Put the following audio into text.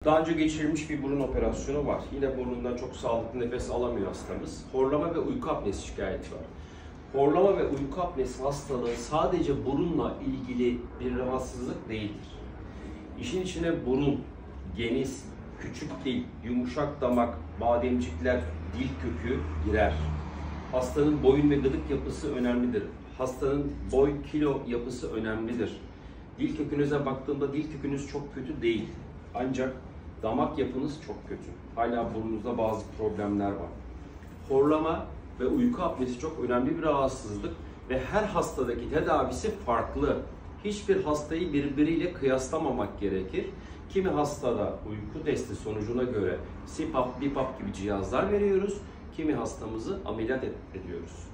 Daha önce geçirilmiş bir burun operasyonu var. Yine burnundan çok sağlıklı nefes alamıyor hastamız. Horlama ve uyku apnesi şikayeti var. Horlama ve uyku apnesi hastalığı sadece burunla ilgili bir rahatsızlık değildir. İşin içine burun, geniz, küçük dil, yumuşak damak, bademcikler, dil kökü girer. Hastanın boyun ve gıdık yapısı önemlidir. Hastanın boy kilo yapısı önemlidir. Dil kökünüze baktığımda dil kökünüz çok kötü değil. Ancak damak yapınız çok kötü. Hala burnunuzda bazı problemler var. Horlama ve uyku apnesi çok önemli bir rahatsızlık ve her hastadaki tedavisi farklı. Hiçbir hastayı birbiriyle kıyaslamamak gerekir. Kimi hastada uyku testi sonucuna göre CPAP, BiPAP gibi cihazlar veriyoruz. Kimi hastamızı ameliyat ediyoruz.